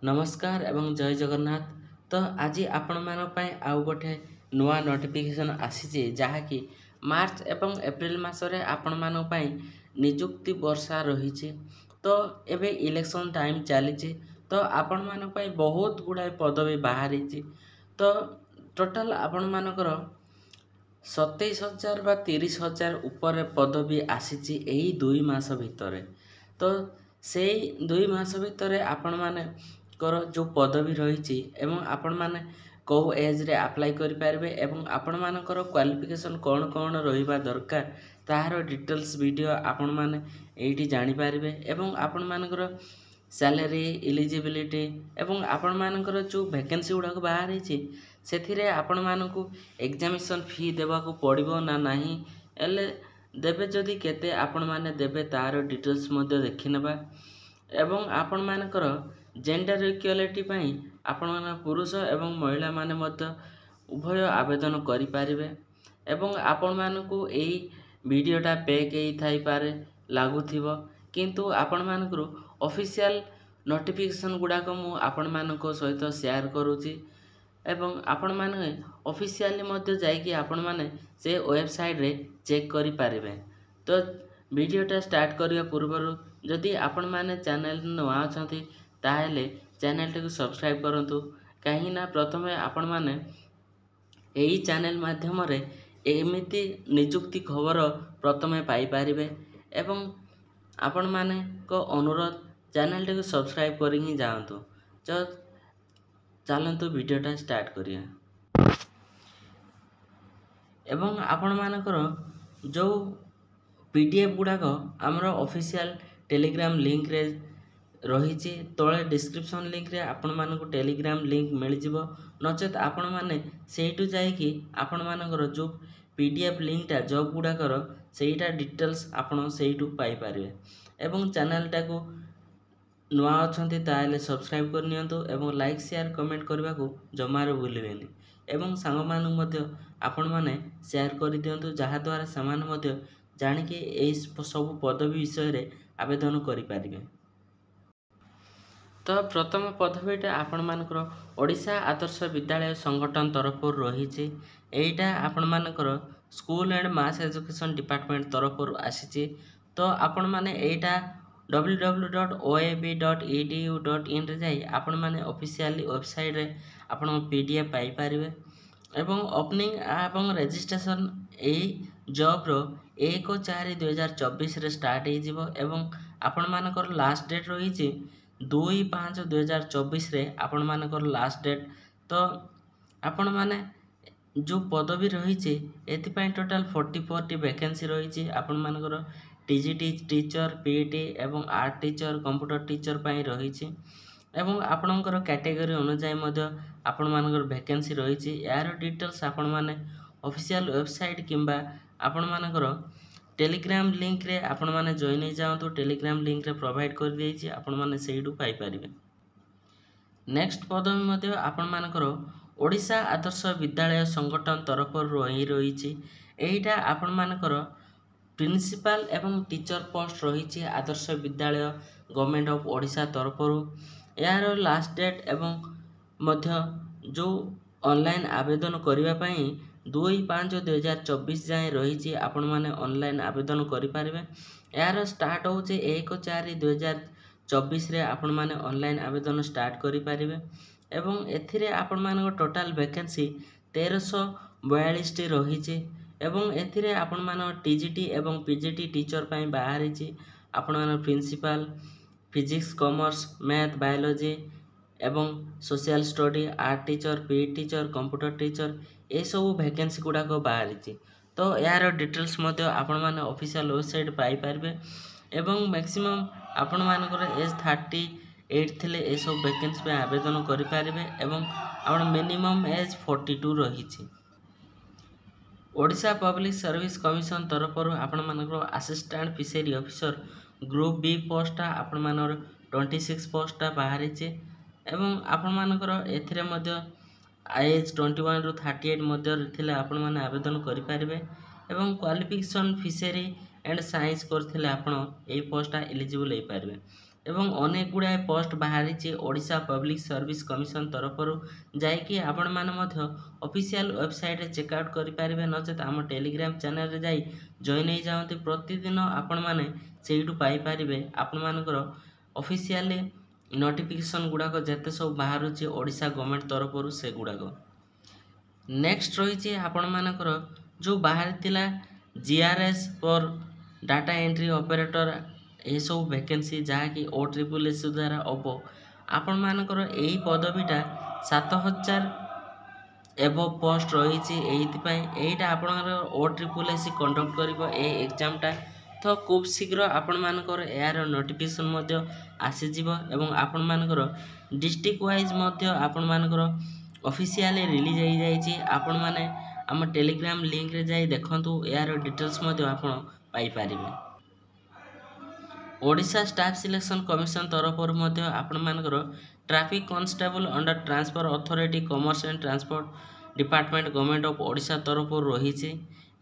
नमस्कार एवं जय जगन्नाथ। तो आज आपण मान पय आउ गोटे नुआ नोटिफिकेशन आसी जहाँकि मार्च एवं एप्रिल मासरे आपण मान पय नियुक्ति वर्षा रही। तो एबे इलेक्शन टाइम चली। तो आपण मान पय बहुत गुड़ाए पदवी बाहरी। तो टोटाल आपण मानकर 27,000 बा 30,000 ऊपर पदवी आसी यही 2 मास भितर। तो से 2 मास भितर आपण माने कर जो पदवी रही एवं आपण माने कौ एज रे अप्लाई करि पारबे एवं आपण मानकर क्वालिफिकेशन कौन कौन रहिबा दरकार ताहार डिटेल्स वीडियो आपण माने एठी जानि पारबे एवं आपण मानकर सैलरी एलिजिबिलिटी एवं आपण मानकर जो वैकेंसी गुड़ाक बाहर से आपण मानकु एग्जामिनेशन फी देवाक पड़ो ना नहीं एले देबे जदि केते आपण माने देबे तार डिटेल्स मध्य देखि नेबा एवं आपण मानकर जेंडर इक्वालिटी पई आपण माने पुरुष एवं महिला माने मध्य उभय आवेदन करि पारिबे एवं आपण मानकु एई वीडियोटा पेक एई थाई पारे लागुथिबो किंतु आपण मानकु ऑफिशियल नोटिफिकेशन गुड़ाक मु आपण मानक सहित शेयर करूची एवं आपण माने ऑफिशियली मध्य जाइकी आपण माने से वेबसाइट रे चेक करि पारिबे। तो वीडियोटा स्टार्ट करिया पूर्व जदि आपण माने चैनल नवा अछंती ताहेले चैनल टी सब्सक्राइब करंतु कहीं ना प्रथमे आपण माने एही चैनल माध्यम रे एमिति नियुक्ति खबर प्रथमे पाई पारिबे एवं आपण माने को अनुरोध चैनल टी सब्सक्राइब करि ही जांतु। तो चलंतु वीडियोटा स्टार्ट करिया एवं आपण मानकर जो पीडीएफ गुड़ाक आमर ऑफिशियल टेलीग्राम लिंक रे रही तले डिस्क्रिप्शन लिंक रे आपण मानक टेलीग्राम लिंक मिल जिवो नचेत आपण माने सेठु जाइकी आपण मानकर जो पीडीएफ लिंकटा जॉब गुड़ाकर सेटा डिटेल्स आपण सेठु पाई पारिबे एवं चैनल टाको नुआ अछंती ताले सब्सक्राइब कर नियंतु एवं लाइक शेयर कमेंट करबा को जमारो भूलिबेनी एवं सांग मानु मध्य आपण माने शेयर कर दियंतु जहा द्वारा समान मध्य जानिके एई सब पदवी विषय रे आवेदन करि पारिबे। तो प्रथम पदवीटा आपण मानकर ओडिशा आदर्श विद्यालय संगठन तरफ रही एटा आपण मानकर school and mass education department तरफ आसी। तो आपण माने एटा www.oab.edu.in रे जाई आपण माने ऑफिशियली वेबसाइट रे आपण पीडीएफ पाई पारिबे एवं ओपनिंग एवं रजिस्ट्रेशन ए जॉब रो 1/4/2024 रे स्टार्ट हो जिवो एवं आपण मानकर लास्ट डेट रही 2/5/2024 रे आपण मानकर लास्ट डेट। तो आपण माने जो पदवी रही एथिपाई टोटाल 44 वैकेंसी रही आपण मानकर टीजीटी टीचर पीईटी एवं आर्ट टीचर कंप्यूटर टीचर पाई रही एवं आपणकर कैटेगरी अनुसार मध्य आपण मानकर वैकेंसी रही यार डिटेल्स आपण माने ऑफिशियल वेबसाइट किंबा आपण मानकर टेलीग्राम लिंक रे आपण माने जॉइन हो जाओ टेलीग्राम लिंक रे प्रोवाइड कर देछि आपण माने सेइडू पाई परिबे। नेक्स्ट पदवी मध्य आपण मानकर ओडिशा आदर्श विद्यालय संगठन तरफ रही एटा आपण मानकर प्रिंसिपल एवं टीचर पोस्ट रही आदर्श विद्यालय गवर्नमेंट ऑफ ओडिशा तरफ यार लास्ट डेट एवं मध्य जो ऑनलाइन आवेदन करने 2/5/2024 जाए रही आपण माने ऑनलाइन आवेदन करि पारिबे। यार स्टार्ट होचे 1/4/2024 रे आपण माने ऑनलाइन आवेदन स्टार्ट करि पारिबे एवं एथिरे आपण मानक टोटाल वैकेंसी 1342 टी रही एवं एथिरे आपण मानक टीजीटी एवं पीजीटी टीचर पई बाहरी आपण मानक principal physics commerce math biology एवं social study art teacher PE teacher computer teacher ए सब वैकेंसी गुड़ाक बाहरी। तो यार डिटेल्स मध्य आपण माने ऑफिशियल वेबसाइट पाई पारबे एवं मैक्सिमम आपण मानकर एज 38 थिले ए सब वैकेंसी पे आवेदन करि पारबे एवं आपण मिनिमम एज 42 रही। ओडिशा पब्लिक सर्विस कमिशन तरफ आपण मानकर assistant fishery officer group B पोस्टा आपण मानकर 26 पोस्टा बाहरी एवं आपण मानकर एथिरे मध्य एज 21 रु 38 मध्य थिले आपण माने आवेदन करि पारबे एवं क्वालिफिकेशन फिशरी एंड साइंस करथिले आपण ए पोस्टा एलिजिबल हो पारबे। ଏବଂ ଅନେକ ଗୁଡ଼ାଏ ପୋଷ୍ଟ ବାହାରିଛି ଓଡ଼ିଶା ପବ୍ଲିକ୍ ସର୍ଭିସ୍ କମିଶନ ତରଫରୁ, ଯାଇକି ଆପଣମାନେ ମଧ୍ୟ ଅଫିସିଆଲ୍ ୱେବସାଇଟ୍ରେ ଚେକ୍ଆଉଟ୍ କରିପାରିବେ, ନଚେତ୍ ଆମ ଟେଲିଗ୍ରାମ ଚ୍ୟାନେଲରେ ଯାଇ ଜଏନ୍ ହେଇଯାଆନ୍ତି। ପ୍ରତିଦିନ ଆପଣମାନେ ସେଇଠୁ ପାଇପାରିବେ ଆପଣମାନଙ୍କର ଅଫିସିଆଲି ନୋଟିଫିକେସନ୍ ଗୁଡ଼ାକ ଯେତେ ସବୁ ବାହାରୁଛି ଓଡ଼ିଶା ଗଭର୍ଣ୍ଣମେଣ୍ଟ ତରଫରୁ ସେଗୁଡ଼ାକ। ନେକ୍ସଟ ରହିଛି ଆପଣମାନଙ୍କର ଯେଉଁ ବାହାରିଥିଲା GRS for data entry operator, ଏସବୁ ଭ୍ୟାକେନ୍ସି ଯାହାକି OSSS ଦ୍ୱାରା ହେବ। ଆପଣମାନଙ୍କର ଏହି ପଦବୀଟା 7000 ଏଭବ ପୋଷ୍ଟ ରହିଛି। ଏଇଥିପାଇଁ ଏଇଟା ଆପଣଙ୍କର OSSS କଣ୍ଡକ୍ଟ କରିବ ଏ ଏକ୍ଜାମଟା। ତ ଖୁବ୍ ଶୀଘ୍ର ଆପଣମାନଙ୍କର ଏହାର ନୋଟିଫିକେସନ୍ ମଧ୍ୟ ଆସିଯିବ ଏବଂ ଆପଣମାନଙ୍କର ଡିଷ୍ଟ୍ରିକ୍ଟ ୱାଇଜ୍ ମଧ୍ୟ ଆପଣମାନଙ୍କର ଅଫିସିଆଲି ରିଲିଜ୍ ହେଇଯାଇଛି। ଆପଣମାନେ ଆମ ଟେଲିଗ୍ରାମ ଲିଙ୍କରେ ଯାଇ ଦେଖନ୍ତୁ, ଏହାର ଡିଟେଲ୍ସ ମଧ୍ୟ ଆପଣ ପାଇପାରିବେ। ଓଡ଼ିଶା ଷ୍ଟାଫ୍ ସିଲେକ୍ସନ୍ କମିଶନ ତରଫରୁ ମଧ୍ୟ ଆପଣମାନଙ୍କର traffic constable under transport authority commerce and transport department government of Odisha ତରଫରୁ ରହିଛି।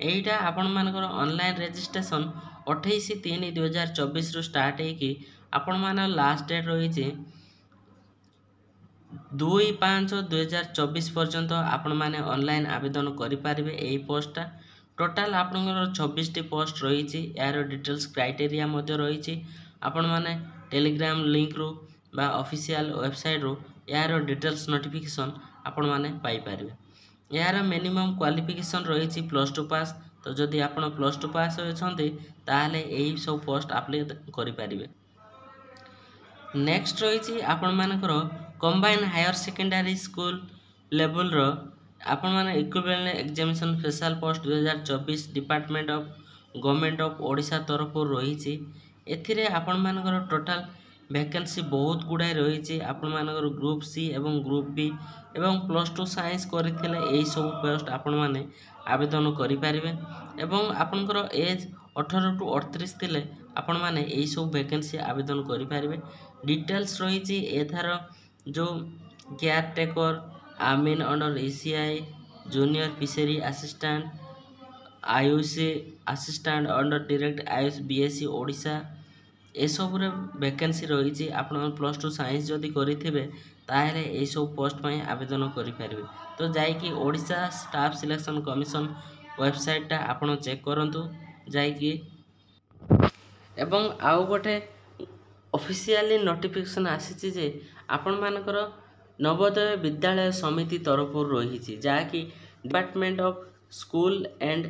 ଏଇଟା ଆପଣମାନଙ୍କର ଅନଲାଇନ୍ ରେଜିଷ୍ଟ୍ରେସନ୍ 28/3/2024ରୁ ଷ୍ଟାର୍ଟ ହେଇକି ଆପଣମାନଙ୍କ ଲାଷ୍ଟ ଡେଟ୍ ରହିଛି 2/5/2024 ପର୍ଯ୍ୟନ୍ତ ଆପଣମାନେ ଅନଲାଇନ୍ ଆବେଦନ କରିପାରିବେ ଏହି ପୋଷ୍ଟଟା। ଟୋଟାଲ୍ ଆପଣଙ୍କର 26ଟି ପୋଷ୍ଟ ରହିଛି। ଏହାର ଡିଟେଲ୍ସ କ୍ରାଇଟେରିଆ ମଧ୍ୟ ରହିଛି। ଆପଣମାନେ ଟେଲିଗ୍ରାମ ଲିଙ୍କରୁ ବା ଅଫିସିଆଲ୍ ୱେବସାଇଟ୍ରୁ ଏହାର ଡିଟେଲ୍ସ ନୋଟିଫିକେସନ୍ ଆପଣମାନେ ପାଇପାରିବେ। ଏହାର ମିନିମମ୍ କ୍ୱାଲିଫିକେସନ୍ ରହିଛି +2 ପାସ୍। ତ ଯଦି ଆପଣ +2 ପାସ୍ ଅଛନ୍ତି ତାହେଲେ ଏହି ସବୁ ପୋଷ୍ଟ ଆପ୍ଲାଏ କରିପାରିବେ। ନେକ୍ସଟ ରହିଛି ଆପଣମାନଙ୍କର କମ୍ବାଇନ୍ ହାୟର ସେକେଣ୍ଡାରୀ ସ୍କୁଲ ଲେଭେଲର ଆପଣମାନେ ଇକ୍ୱିଭ୍ୟାଲେଣ୍ଟ examination special post 2024 department of government of Odisha ତରଫରୁ ରହିଛି। ଏଥିରେ ଆପଣମାନଙ୍କର ଟୋଟାଲ୍ ଭ୍ୟାକେନ୍ସି ବହୁତ ଗୁଡ଼ାଏ ରହିଛି। ଆପଣମାନଙ୍କର ଗ୍ରୁପ୍ C ଏବଂ ଗ୍ରୁପ୍ B ଏବଂ +2 ସାଇନ୍ସ କରିଥିଲେ ଏହିସବୁ ପୋଷ୍ଟ ଆପଣମାନେ ଆବେଦନ କରିପାରିବେ ଏବଂ ଆପଣଙ୍କର ଏଜ୍ 18 ରୁ 38 ଥିଲେ ଆପଣମାନେ ଏହିସବୁ ଭ୍ୟାକେନ୍ସି ଆବେଦନ କରିପାରିବେ। ଡିଟେଲ୍ସ ରହିଛି ଏଥର ଯେଉଁ caretaker, ଆମିନ୍ under ECI, junior fishery assistant, IUC assistant under direct IUC BSc Odisha, ଏସବୁରେ ଭ୍ୟାକେନ୍ସି ରହିଛି। ଆପଣ +2 ସାଇନ୍ସ ଯଦି କରିଥିବେ ତାହେଲେ ଏହିସବୁ ପୋଷ୍ଟ ପାଇଁ ଆବେଦନ କରିପାରିବେ। ତ ଯାଇକି ଓଡ଼ିଶା ଷ୍ଟାଫ୍ ସିଲେକ୍ସନ୍ କମିଶନ ୱେବସାଇଟ୍ଟା ଆପଣ ଚେକ୍ କରନ୍ତୁ ଯାଇକି। ଏବଂ ଆଉ ଗୋଟେ ଅଫିସିଆଲି ନୋଟିଫିକେସନ୍ ଆସିଛି ଯେ ଆପଣମାନଙ୍କର ନବୋଦୟ ବିଦ୍ୟାଳୟ ସମିତି ତରଫରୁ ରହିଛି, ଯାହାକି department of school and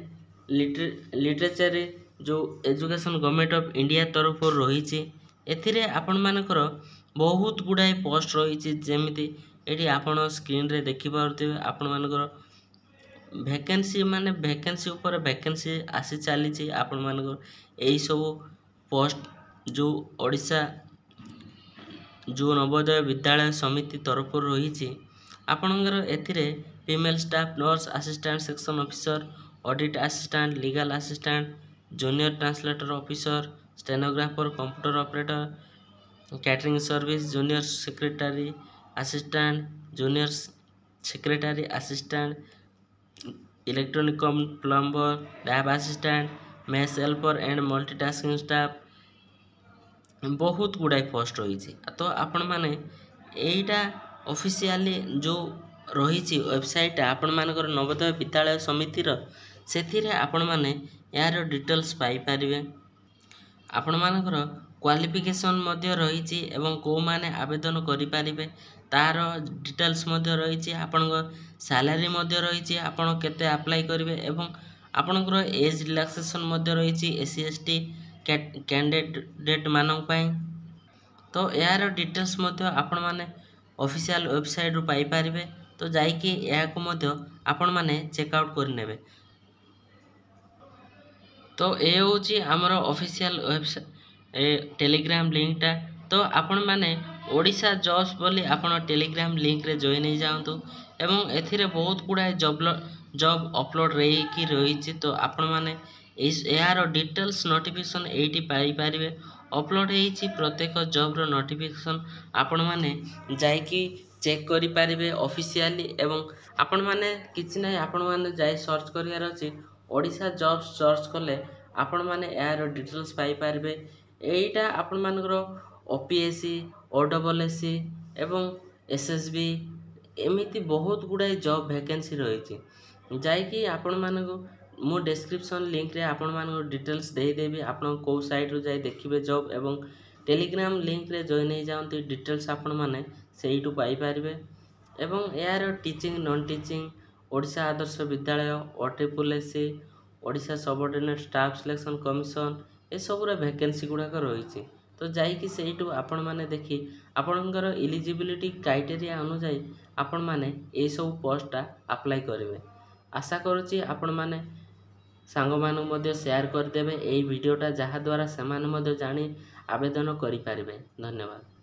literature ଯେଉଁ ଏଜୁକେସନ୍ ଗଭର୍ଣ୍ଣମେଣ୍ଟ ଅଫ୍ ଇଣ୍ଡିଆ ତରଫରୁ ରହିଛି। ଏଥିରେ ଆପଣମାନଙ୍କର ବହୁତ ଗୁଡ଼ାଏ ପୋଷ୍ଟ ରହିଛି, ଯେମିତି ଏଠି ଆପଣ ସ୍କ୍ରିନରେ ଦେଖିପାରୁଥିବେ। ଆପଣମାନଙ୍କର ଭ୍ୟାକେନ୍ସି ଉପରେ ଭ୍ୟାକେନ୍ସି ଆସି ଚାଲିଛି। ଆପଣମାନଙ୍କର ଏହିସବୁ ପୋଷ୍ଟ ଯେଉଁ ଓଡ଼ିଶା ଯେଉଁ ନବୋଦୟ ବିଦ୍ୟାଳୟ ସମିତି ତରଫରୁ ରହିଛି, ଆପଣଙ୍କର ଏଥିରେ female staff nurse, assistant section officer, audit assistant, legal assistant, junior translator officer, stenographer, computer operator, catering service, junior secretary assistant, junior secretary assistant, electronic plumber, lab assistant, mess helper and multitasking staff, ବହୁତ ଗୁଡ଼ାଏ post ରହିଛି। ତ ଆପଣମାନେ ଏଇଟା officially ଯେଉଁ ରହିଛି ୱେବସାଇଟ୍ଟା ଆପଣମାନଙ୍କର ନବୋଦୟ ବିଦ୍ୟାଳୟ ସମିତିର, ସେଥିରେ ଆପଣମାନେ ଏହାର ଡିଟେଲ୍ସ ପାଇପାରିବେ। ଆପଣମାନଙ୍କର କ୍ୱାଲିଫିକେସନ୍ ମଧ୍ୟ ରହିଛି ଏବଂ କେଉଁମାନେ ଆବେଦନ କରିପାରିବେ ତା'ର ଡିଟେଲ୍ସ ମଧ୍ୟ ରହିଛି। ଆପଣଙ୍କ ସାଲାରୀ ମଧ୍ୟ ରହିଛି, ଆପଣ କେତେ ଆପ୍ଲାଏ କରିବେ ଏବଂ ଆପଣଙ୍କର ଏଜ୍ ରିଲାକ୍ସେସନ୍ ମଧ୍ୟ ରହିଛି SC ST କ୍ୟାଣ୍ଡିଡେଟ୍ ମାନଙ୍କ ପାଇଁ। ତ ଏହାର ଡିଟେଲ୍ସ ମଧ୍ୟ ଆପଣମାନେ ଅଫିସିଆଲ୍ ୱେବସାଇଟ୍ରୁ ପାଇପାରିବେ। ତ ଯାଇକି ଏହାକୁ ମଧ୍ୟ ଆପଣମାନେ ଚେକ୍ଆଉଟ୍ କରିନେବେ। ତ ଏ ହେଉଛି ଆମର ଅଫିସିଆଲ୍ ଟେଲିଗ୍ରାମ ଲିଙ୍କଟା। ତ ଆପଣମାନେ ଓଡ଼ିଶା ଜବ୍ସ ବୋଲି ଆପଣ ଟେଲିଗ୍ରାମ ଲିଙ୍କରେ ଜଏନ୍ ହେଇଯାଆନ୍ତୁ ଏବଂ ଏଥିରେ ବହୁତ ଗୁଡ଼ାଏ ଜବ୍ ଅପଲୋଡ଼ ହେଇକି ରହିଛି। ତ ଆପଣମାନେ ଏହାର ଡିଟେଲ୍ସ ନୋଟିଫିକେସନ୍ ଏଇଠି ପାଇପାରିବେ। ଅପଲୋଡ଼ ହେଇଛି ପ୍ରତ୍ୟେକ ଜବ୍ର ନୋଟିଫିକେସନ୍, ଆପଣମାନେ ଯାଇକି ଚେକ୍ କରିପାରିବେ ଅଫିସିଆଲି। ଏବଂ ଆପଣମାନେ କିଛି ନାହିଁ, ଆପଣମାନେ ଯାଇ ସର୍ଚ୍ଚ କରିବାର ଅଛି ଓଡ଼ିଶା ଜବ୍ସ ସର୍ଚ୍ଚ କଲେ ଆପଣମାନେ ଏହାର ଡିଟେଲ୍ସ ପାଇପାରିବେ। ଏଇଟା ଆପଣମାନଙ୍କର OPSC, OSSC ଏବଂ SSB ଏମିତି ବହୁତ ଗୁଡ଼ାଏ ଜବ୍ ଭ୍ୟାକେନ୍ସି ରହିଛି, ଯାଇକି ଆପଣମାନଙ୍କୁ ମୁଁ ଡେସ୍କ୍ରିପସନ୍ ଲିଙ୍କରେ ଆପଣମାନଙ୍କୁ ଡିଟେଲ୍ସ ଦେଇଦେବି। ଆପଣ କେଉଁ ସାଇଟ୍ରୁ ଯାଇ ଦେଖିବେ ଜବ୍, ଏବଂ ଟେଲିଗ୍ରାମ ଲିଙ୍କରେ ଜଏନ୍ ହେଇଯାଆନ୍ତି, ଡିଟେଲ୍ସ ଆପଣମାନେ ସେଇଠୁ ପାଇପାରିବେ। ଏବଂ ଏହାର teaching, non teaching, Odisha Adarsha Vidyalaya, OSSC, Odisha subordinate staff selection commission, ଏସବୁର ଭ୍ୟାକେନ୍ସି ଗୁଡ଼ାକ ରହିଛି। ତ ଯାଇକି ସେଇଠୁ ଆପଣମାନେ ଦେଖି ଆପଣଙ୍କର ଇଲିଜିବିଲିଟି କ୍ରାଇଟେରିଆ ଅନୁଯାୟୀ ଆପଣମାନେ ଏଇସବୁ ପୋଷ୍ଟଟା ଆପ୍ଲାଏ କରିବେ। ଆଶା କରୁଛି ଆପଣମାନେ ସାଙ୍ଗମାନଙ୍କୁ ମଧ୍ୟ ସେୟାର କରିଦେବେ ଏଇ ଭିଡ଼ିଓଟା, ଯାହାଦ୍ୱାରା ସେମାନେ ମଧ୍ୟ ଜାଣି ଆବେଦନ କରିପାରିବେ। ଧନ୍ୟବାଦ।